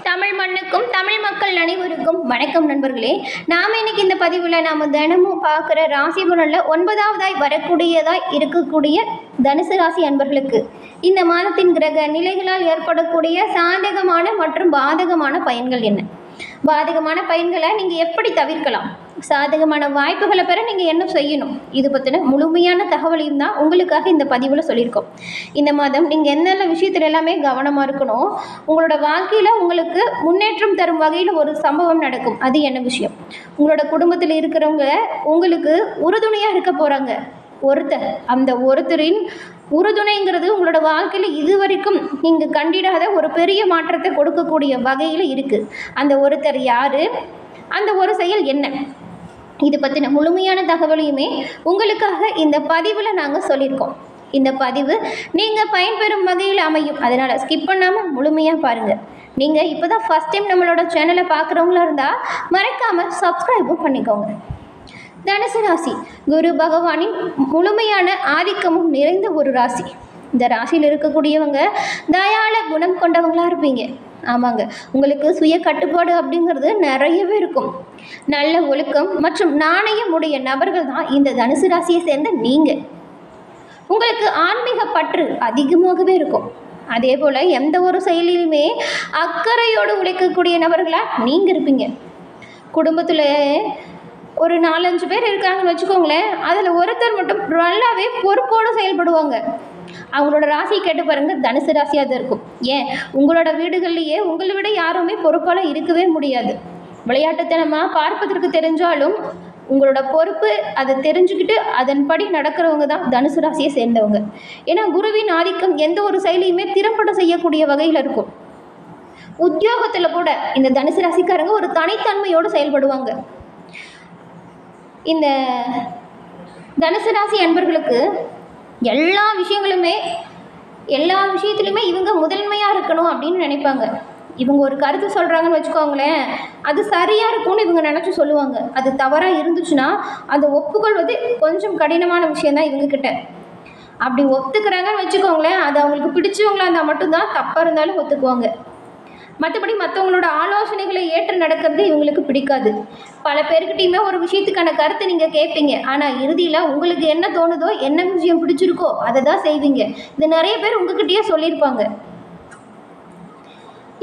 தமிழ் மண்ணுக்கும் தமிழ் மக்கள் அனைவருக்கும் வணக்கம் நண்பர்களே. நாம் இன்னைக்கு இந்த பதிவில் நாம் தினமும் பார்க்குற ராசி பலனில் 9வதாய் வரக்கூடியதாய் இருக்கக்கூடிய தனுசு ராசி அன்பர்களுக்கு இந்த மாதத்தின் கிரக நிலைகளால் ஏற்படக்கூடிய சாதகமான மற்றும் பாதகமான பயன்கள் என்ன? பாதகமான பயன்களை நீங்கள் எப்படி தவிர்க்கலாம்? சாதகமான வாய்ப்புகளை பெற நீங்கள் என்ன செய்யணும்? இது பற்றின முழுமையான தகவலையும் தான் உங்களுக்காக இந்த பதிவில் சொல்லியிருக்கோம். இந்த மாதம் நீங்கள் என்னென்ன விஷயத்தில் எல்லாமே கவனமாக இருக்கணும். உங்களோட வாழ்க்கையில் உங்களுக்கு முன்னேற்றம் தரும் வகையில் ஒரு சம்பவம் நடக்கும். அது என்ன விஷயம்? உங்களோட குடும்பத்தில் இருக்கிறவங்க உங்களுக்கு உறுதுணையாக இருக்க போகிறாங்க. அந்த ஒருத்தரின் உறுதுணைங்கிறது உங்களோட வாழ்க்கையில் இதுவரைக்கும் நீங்கள் கண்டிடாத ஒரு பெரிய மாற்றத்தை கொடுக்கக்கூடிய வகையில் இருக்குது. அந்த ஒருத்தர் யார்? அந்த ஒரு செயல் என்ன? இது பற்றின முழுமையான தகவலையுமே உங்களுக்காக இந்த பதிவில் நாங்கள் சொல்லியிருக்கோம். இந்த பதிவு நீங்கள் பயன்பெறும் வகையில் அமையும். அதனால் ஸ்கிப் பண்ணாமல் முழுமையாக பாருங்கள். நீங்கள் இப்போ தான் ஃபஸ்ட் டைம் நம்மளோட சேனலை பார்க்குறவங்களா இருந்தால் மறக்காமல் சப்ஸ்கிரைபும் பண்ணிக்கோங்க. தனுசு ராசி குரு பகவானின் முழுமையான ஆதிக்கமும் நிறைந்த ஒரு ராசி. இந்த ராசியில் இருக்கக்கூடியவங்க தயாள குணம் கொண்டவங்களாக இருப்பீங்க. ஆமாங்க, உங்களுக்கு சுய கட்டுப்பாடு அப்படிங்கிறது நிறையவே இருக்கும். நல்ல ஒழுக்கம் மற்றும் நாணயமுடைய நபர்கள் தான் இந்த தனுசு ராசியை சேர்ந்த நீங்கள். உங்களுக்கு ஆன்மீக பற்று அதிகமாகவே இருக்கும். அதே போல் எந்த ஒரு செயலிலுமே அக்கறையோடு உழைக்கக்கூடிய நபர்களாக நீங்கள் இருப்பீங்க. குடும்பத்தில் ஒரு 4-5 பேர் இருக்காங்கன்னு வச்சுக்கோங்களேன். அதில் ஒருத்தர் மட்டும் நல்லாவே பொறுப்போடு செயல்படுவாங்க. அவங்களோட ராசி கேட்டு பாருங்கள், தனுசு ராசியாக தான் இருக்கும். ஏன், உங்களோட வீடுகள்லேயே உங்களை விட யாருமே பொறுப்பால் இருக்கவே முடியாது. விளையாட்டுத்தனமாக பார்ப்பதற்கு தெரிஞ்சாலும் உங்களோட பொறுப்பு அதை தெரிஞ்சுக்கிட்டு அதன்படி நடக்கிறவங்க தான் தனுசு ராசியை சேர்ந்தவங்க. ஏன்னா குருவின் ஆதிக்கம் எந்த ஒரு செயலையுமே திறம்பட செய்யக்கூடிய வகையில் இருக்கும். உத்தியோகத்தில் கூட இந்த தனுசு ராசிக்காரங்க ஒரு தனித்தன்மையோடு செயல்படுவாங்க. இந்த தனுசு ராசி அன்பர்களுக்கு எல்லா விஷயத்துலையுமே இவங்க முதன்மையாக இருக்கணும் அப்படின்னு நினைப்பாங்க. இவங்க ஒரு கருத்து சொல்கிறாங்கன்னு வச்சுக்கோங்களேன், அது சரியாக இருக்கும்னு இவங்க நினச்சி சொல்லுவாங்க. அது தவறாக இருந்துச்சுன்னா அதை ஒப்புக்கொள்வது கொஞ்சம் கடினமான விஷயந்தான் இவங்கக்கிட்ட. அப்படி ஒத்துக்கிறாங்கன்னு வச்சுக்கோங்களேன், அது அவங்களுக்கு பிடிச்சவங்களா இருந்தால் மட்டும்தான், தப்பாக இருந்தாலும் ஒத்துக்குவாங்க. மற்றபடி மற்றவங்களோட ஆலோசனைகளை ஏற்று நடக்கிறது இவங்களுக்கு பிடிக்காது. பல பேர்கிட்டையுமே ஒரு விஷயத்துக்கான கருத்தை நீங்கள் கேட்பீங்க. ஆனால் இறுதியில் உங்களுக்கு என்ன தோணுதோ, என்ன விஷயம் பிடிச்சிருக்கோ அதை தான் செய்வீங்க. இது நிறைய பேர் உங்ககிட்டயே சொல்லியிருப்பாங்க.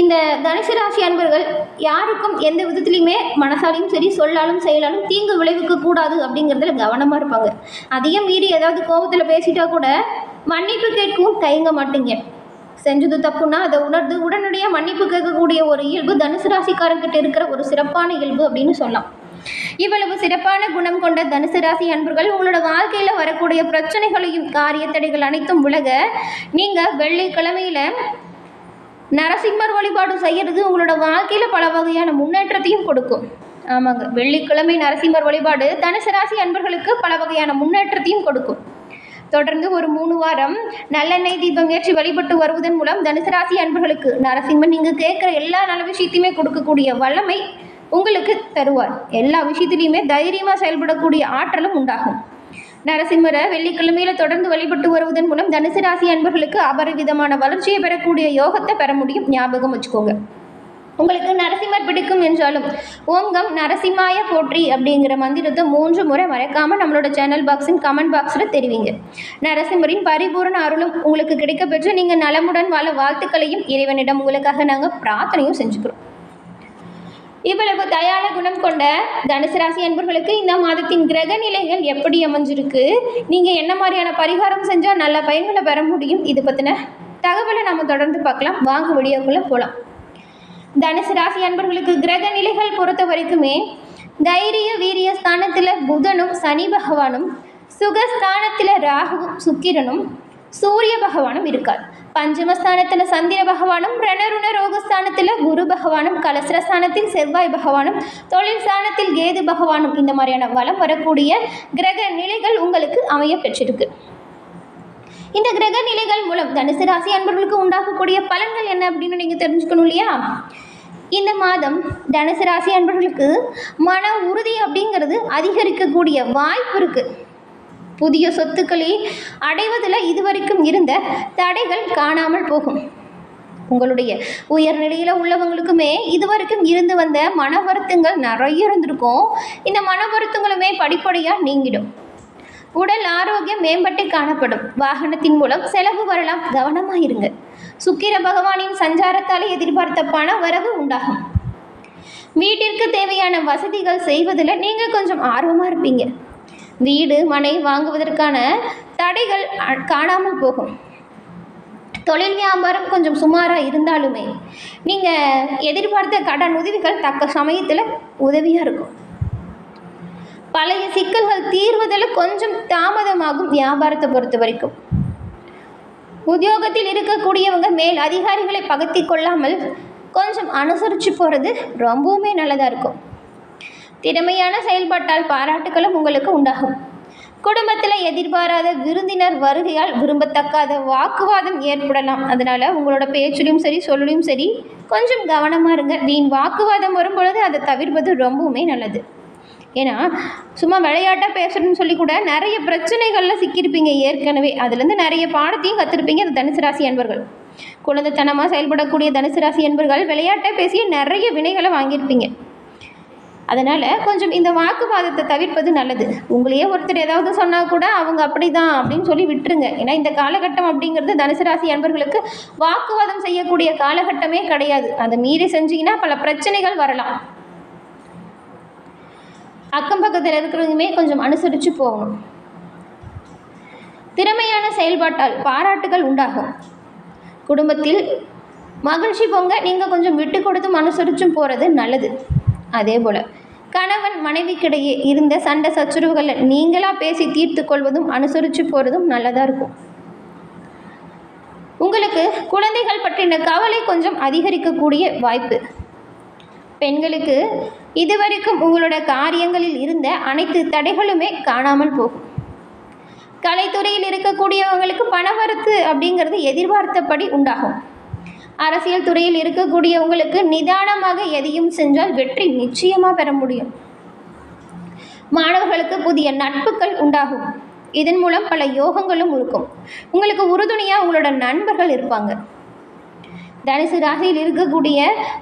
இந்த தனுசு ராசி அன்பர்கள் யாருக்கும் எந்த விதத்துலையுமே மனசாலையும் சரி சொல்லாலும் செயலாலும் தீங்கு விளைவிக்க கூடாது அப்படிங்கிறதுல கவனமாக இருப்பாங்க. அதையும் மீறி ஏதாவது கோபத்தில் பேசிட்டா கூட மன்னிப்பு கேட்கவும் தயங்க மாட்டீங்க. செஞ்சது தப்புன்னா அதை உணர்ந்து உடனடியாக மன்னிப்பு கேட்கக்கூடிய ஒரு இயல்பு தனுசு ராசிக்காரர்கிட்ட இருக்கிற ஒரு சிறப்பான இயல்பு அப்படின்னு சொல்லலாம். இவ்வளவு சிறப்பான குணம் கொண்ட தனுசு ராசி அன்பர்கள் உங்களோட வாழ்க்கையில் வரக்கூடிய பிரச்சனைகளையும் காரிய தடைகள் அனைத்தும் விலக நீங்கள் வெள்ளிக்கிழமையில் நரசிம்மர் வழிபாடு செய்கிறது உங்களோட வாழ்க்கையில் பல வகையான முன்னேற்றத்தையும் கொடுக்கும். ஆமாங்க, வெள்ளிக்கிழமை நரசிம்மர் வழிபாடு தனுசு ராசி அன்பர்களுக்கு பல வகையான முன்னேற்றத்தையும் கொடுக்கும். தொடர்ந்து ஒரு 3 வாரம் நல்லெண்ணெய் தீபம் ஏற்றி வழிபட்டு வருவதன் மூலம் தனுசு ராசி அன்பர்களுக்கு நரசிம்மன் நீங்கள் கேட்குற எல்லா நல்ல விஷயத்தையுமே கொடுக்கக்கூடிய வல்லமை உங்களுக்கு தருவார். எல்லா விஷயத்துலையுமே தைரியமாக செயல்படக்கூடிய ஆற்றலும் உண்டாகும். நரசிம்மரை வெள்ளிக்கிழமையில் தொடர்ந்து வழிபட்டு வருவதன் மூலம் தனுசு ராசி அன்பர்களுக்கு அபரிவிதமான வளர்ச்சியை பெறக்கூடிய யோகத்தை பெற முடியும். ஞாபகம் வச்சுக்கோங்க. உங்களுக்கு நரசிம்மர் பிடிக்கும் என்றாலும் ஓம் நரசிம்மாய போற்றி அப்படிங்கிற மந்திரத்தை 3 முறை மறக்காமல் நம்மளோட சேனல் பாக்ஸின் கமெண்ட் பாக்ஸில் தெரிவிங்க. நரசிம்மரின் பரிபூர்ண அருளும் உங்களுக்கு கிடைக்க பெற்று நீங்கள் நலமுடன் வாழ வாழ்த்துக்களையும் இறைவனிடம் உங்களுக்காக நாங்கள் பிரார்த்தனையும் செஞ்சுக்கிறோம். இவ்வளவு தயாள குணம் கொண்ட தனுசு ராசி அன்பர்களுக்கு இந்த மாதத்தின் கிரக நிலைகள் எப்படி அமைஞ்சிருக்கு, நீங்கள் என்ன மாதிரியான பரிகாரம் செஞ்சால் நல்ல பயன்களை பெற முடியும், இது பற்றின தகவலை நம்ம தொடர்ந்து பார்க்கலாம். வாங்க வீடியோக்குள்ளே போகலாம். தனுசு ராசி அன்பர்களுக்கு கிரக நிலைகள் பொறுத்த வரைக்குமே தைரிய வீரிய ஸ்தானத்தில் புதனும் சனி பகவானும், சுகஸ்தானத்தில் ராகுவும் சுக்கிரனும் சூரிய பகவானும் இருக்கார். பஞ்சமஸ்தானத்தில் சந்திர பகவானும், ரணருண ரோகஸ்தானத்தில் குரு பகவானும், கலசரஸ்தானத்தில் செவ்வாய் பகவானும், தொழில் ஸ்தானத்தில் கேது பகவானும் இந்த மாதிரியான வளம் வரக்கூடிய கிரக நிலைகள் உங்களுக்கு அமைய பெற்றிருக்கு. இந்த கிரக நிலைகள் மூலம் தனுசு ராசி அன்பர்களுக்கு உண்டாகக்கூடிய பலன்கள் என்ன அப்படின்னு நீங்கள் தெரிஞ்சுக்கணும் இல்லையா? இந்த மாதம் தனுசு ராசி அன்பர்களுக்கு மன உறுதி அப்படிங்கிறது அதிகரிக்கக்கூடிய வாய்ப்பு இருக்குது. புதிய சொத்துக்களை அடைவதில் இதுவரைக்கும் இருந்த தடைகள் காணாமல் போகும். உங்களுடைய உயர்நிலையில் உள்ளவங்களுக்குமே இதுவரைக்கும் இருந்து வந்த மன வருத்தங்கள் நிறைய இருந்திருக்கும். இந்த மன வருத்தங்களுமே படிப்படியாக நீங்கிடும். உடல் ஆரோக்கியம் மேம்பட்டு காணப்படும். வாகனத்தின் மூலம் செலவு வரலாம், கவனமாக இருங்க. சுக்கிர பகவானின் சஞ்சாரத்தால் எதிர்பார்த்த பண வரவு உண்டாகும். வீட்டிற்கு தேவையான வசதிகள் செய்வதில் நீங்கள் கொஞ்சம் ஆர்வமாக இருப்பீங்க. வீடு மனை வாங்குவதற்கான தடைகள் காணாமல் போகும். தொழில் வியாபாரம் கொஞ்சம் சுமாராக இருந்தாலுமே நீங்கள் எதிர்பார்த்த கடன் உதவிகள் தக்க சமயத்தில் உதவியாக இருக்கும். பழைய சிக்கல்கள் தீர்வதில் கொஞ்சம் தாமதமாகும். வியாபாரத்தை பொறுத்த வரைக்கும் உத்தியோகத்தில் இருக்கக்கூடியவங்க மேல் அதிகாரிகளை பகத்தி கொள்ளாமல் கொஞ்சம் அனுசரித்து போகிறது ரொம்பவுமே நல்லதாக இருக்கும். திறமையான செயல்பாட்டால் பாராட்டுகளும் உங்களுக்கு உண்டாகும். குடும்பத்தில் எதிர்பாராத விருந்தினர் வருகையால் விரும்பத்தக்காத வாக்குவாதம் ஏற்படலாம். அதனால் உங்களோட பேச்சிலையும் சரி சொல்லலையும் சரி கொஞ்சம் கவனமாக இருங்க. வீண் வாக்குவாதம் வரும்பொழுது அதை தவிர்ப்பது ரொம்பவுமே நல்லது. ஏன்னா சும்மா விளையாட்டாக பேசணும்னு சொல்லி கூட நிறைய பிரச்சனைகளில் சிக்கியிருப்பீங்க ஏற்கனவே. அதுலேருந்து நிறைய பாடத்தையும் கற்றுருப்பீங்க. அந்த தனுசு ராசி அன்பர்கள், குழந்தைத்தனமாக செயல்படக்கூடிய தனுசு ராசி அன்பர்கள் விளையாட்டாக பேசிய நிறைய வினைகளை வாங்கியிருப்பீங்க. அதனால் கொஞ்சம் இந்த வாக்குவாதத்தை தவிர்ப்பது நல்லது. உங்களையே ஒருத்தர் ஏதாவது சொன்னால் கூட அவங்க அப்படி தான் அப்படின்னு சொல்லி விட்டுருங்க. ஏன்னா இந்த காலகட்டம் அப்படிங்கிறது தனுசு ராசி அன்பர்களுக்கு வாக்குவாதம் செய்யக்கூடிய காலகட்டமே கிடையாது. அதை மீறி செஞ்சீங்கன்னா பல பிரச்சனைகள் வரலாம். அக்கம் பக்கத்தில் இருக்கிறவங்களுமே கொஞ்சம் அனுசரித்து போகணும். திறமையான செயல்பாட்டால் பாராட்டுகள் உண்டாகும். குடும்பத்தில் மகிழ்ச்சி பொங்க நீங்கள் கொஞ்சம் விட்டு கொடுத்தும் அனுசரிச்சும் போகிறது நல்லது. அதே போல் கணவன் மனைவிக்கிடையே இருந்த சண்டை சச்சுரவுகளை நீங்களாக பேசி தீர்த்து கொள்வதும் அனுசரித்து போகிறதும் நல்லதாக இருக்கும். உங்களுக்கு குழந்தைகள் பற்றின கவலை கொஞ்சம் அதிகரிக்கக்கூடிய வாய்ப்பு. பெண்களுக்கு இதுவரைக்கும் உங்களோட காரியங்களில் இருந்த அனைத்து தடைகளுமே காணாமல் போகும். கலைத்துறையில் இருக்கக்கூடியவங்களுக்கு பணவரத்து அப்படிங்கிறது எதிர்பார்த்தபடி உண்டாகும். அரசியல் துறையில் இருக்கக்கூடியவங்களுக்கு நிதானமாக எதையும் செஞ்சால் வெற்றி நிச்சயமாக பெற முடியும். மாணவர்களுக்கு புதிய நட்புகள் உண்டாகும். இதன் மூலம் பல யோகங்களும் இருக்கும். உங்களுக்கு உறுதுணையாக உங்களோட நண்பர்கள் இருப்பாங்க. தனுசு ராசியில் இருக்கக்கூடிய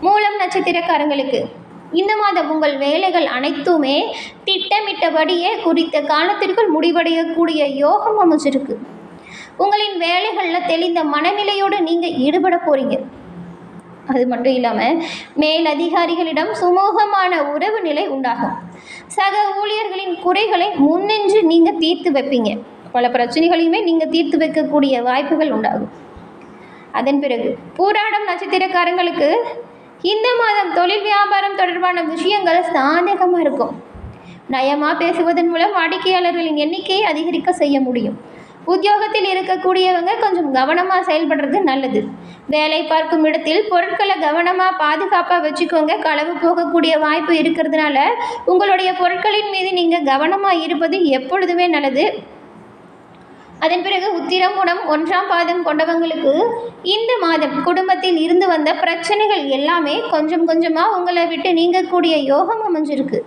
மூலம் நட்சத்திரக்காரங்களுக்கு இந்த மாதம் உங்கள் வேலைகள் அனைத்துமே திட்டமிட்டபடியே குறித்த காலத்திற்குள் முடிவடையக்கூடிய யோகம் அமைச்சிருக்கு. உங்களின் வேலைகளில் தெளிந்த மனநிலையோடு நீங்கள் ஈடுபட போகிறீங்க. அது மட்டும் இல்லாமல் மேலதிகாரிகளிடம் சுமூகமான உறவு நிலை உண்டாகும். சக ஊழியர்களின் குறைகளை முன்னின்று நீங்கள் தீர்த்து வைப்பீங்க. பல பிரச்சனைகளையுமே நீங்கள் தீர்த்து வைக்கக்கூடிய வாய்ப்புகள் உண்டாகும். அதன் பிறகு பூராடம் நட்சத்திரக்காரங்களுக்கு இந்த மாதம் தொழில் வியாபாரம் தொடர்பான விஷயங்கள் சாதகமாக இருக்கும். நயமாக பேசுவதன் மூலம் வாடிக்கையாளர்களின் எண்ணிக்கையை அதிகரிக்க செய்ய முடியும். உத்தியோகத்தில் இருக்கக்கூடியவங்க கொஞ்சம் கவனமாக செயல்படுறது நல்லது. வேலை பார்க்கும் இடத்தில் பொருட்களை கவனமாக பாதுகாப்பாக வச்சுக்கோங்க. களவு போகக்கூடிய வாய்ப்பு இருக்கிறதுனால உங்களுடைய பொருட்களின் மீது நீங்கள் கவனமாக இருப்பது எப்பொழுதுமே நல்லது. அதன் பிறகு உத்திரம் மூலம் 1ஆம் பாதம் கொண்டவங்களுக்கு இந்த மாதம் குடும்பத்தில் இருந்து வந்த பிரச்சனைகள் எல்லாமே கொஞ்சம் கொஞ்சமாக உங்களை விட்டு நீங்கக்கூடிய யோகம் அமைஞ்சிருக்கு.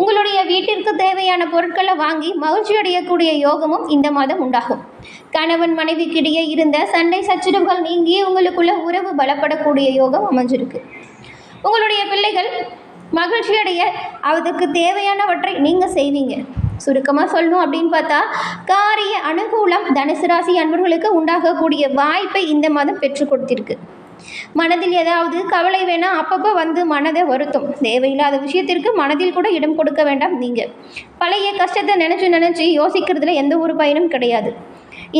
உங்களுடைய வீட்டிற்கு தேவையான பொருட்களை வாங்கி மகிழ்ச்சி அடையக்கூடிய யோகமும் இந்த மாதம் உண்டாகும். கணவன் மனைவிக்கிடையே இருந்த சண்டை சச்சரவுகள் நீங்கி உங்களுக்குள்ள உறவு பலப்படக்கூடிய யோகம் அமைஞ்சிருக்கு. உங்களுடைய பிள்ளைகள் மகிழ்ச்சி அடைய அதுக்கு தேவையானவற்றை நீங்கள் செய்வீங்க. சுருக்கமாக சொல்லணும் அப்படின்னு பார்த்தா காரிய அனுகூலம் தனுசு ராசி அன்பர்களுக்கு உண்டாகக்கூடிய வாய்ப்பை இந்த மாதம் பெற்றுக் கொடுத்திருக்கு. மனதில் ஏதாவது கவலை வேணால் அப்பப்போ வந்து மனதை வருத்தும். தேவையில்லாத விஷயத்திற்கு மனதில் கூட இடம் கொடுக்க வேண்டாம். நீங்கள் பழைய கஷ்டத்தை நினச்சி யோசிக்கிறதுல எந்த ஒரு பயனும் கிடையாது.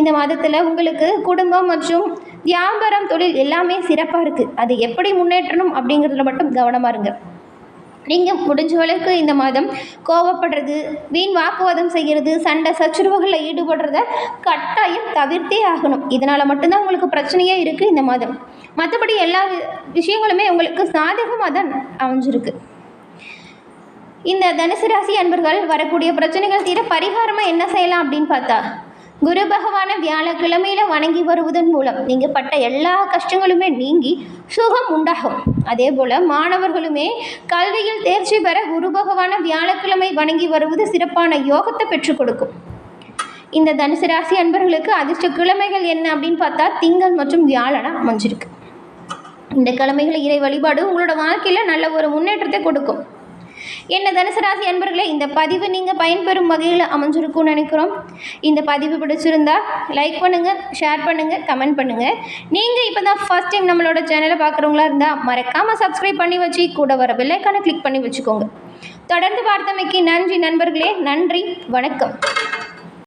இந்த மாதத்தில் உங்களுக்கு குடும்பம் மற்றும் வியாபாரம் தொழில் எல்லாமே சிறப்பாக இருக்குது. அது எப்படி முன்னேற்றணும் அப்படிங்கிறதுல மட்டும் கவனமாக இருங்க. நீங்கள் முடிஞ்ச அளவுக்கு இந்த மாதம் கோவப்படுறது, வீண் வாக்குவாதம் செய்கிறது, சண்டை சச்சுரவுகளில் ஈடுபடுறத கட்டாயம் தவிர்த்தே ஆகணும். இதனால் மட்டும்தான் உங்களுக்கு பிரச்சனையே இருக்குது இந்த மாதம். மற்றபடி எல்லா விஷயங்களுமே உங்களுக்கு சாதகமாக தான் அமைஞ்சிருக்கு. இந்த தனுசு ராசி அன்பர்கள் வரக்கூடிய பிரச்சனைகள் தீர பரிகாரமாக என்ன செய்யலாம் அப்படின்னு பார்த்தா குரு பகவானை வியாழக்கிழமையில் வணங்கி வருவதன் மூலம் நீங்கள் பட்ட எல்லா கஷ்டங்களுமே நீங்கி சுகம் உண்டாகும். அதே போல் மாணவர்களுமே கல்வியில் தேர்ச்சி பெற குரு பகவானை வியாழக்கிழமை வணங்கி வருவது சிறப்பான யோகத்தை பெற்றுக் கொடுக்கும். இந்த தனுசு ராசி அன்பர்களுக்கு அதிர்ஷ்ட கிழமைகள் என்ன அப்படின்னு பார்த்தா திங்கள் மற்றும் வியாழனா அமைஞ்சிருக்கு. இந்த கிழமைகள் இறை வழிபாடு உங்களோட வாழ்க்கையில் நல்ல ஒரு முன்னேற்றத்தை கொடுக்கும். என்ன தனுசு ராசி அன்பர்களே, இந்த பதிவு நீங்கள் பயன்பெறும் வகையில் அமைஞ்சிருக்கும்னு நினைக்கிறோம். இந்த பதிவு பிடிச்சிருந்தா லைக் பண்ணுங்கள், ஷேர் பண்ணுங்கள், கமெண்ட் பண்ணுங்கள். நீங்கள் இப்போ தான் ஃபர்ஸ்ட் டைம் நம்மளோட சேனலை பார்க்குறவங்களா இருந்தால் மறக்காமல் சப்ஸ்கிரைப் பண்ணி வச்சு கூட வர பெல் ஐகானை கிளிக் பண்ணி வச்சுக்கோங்க. தொடர்ந்து பார்த்தமைக்கு நன்றி நண்பர்களே. நன்றி, வணக்கம்.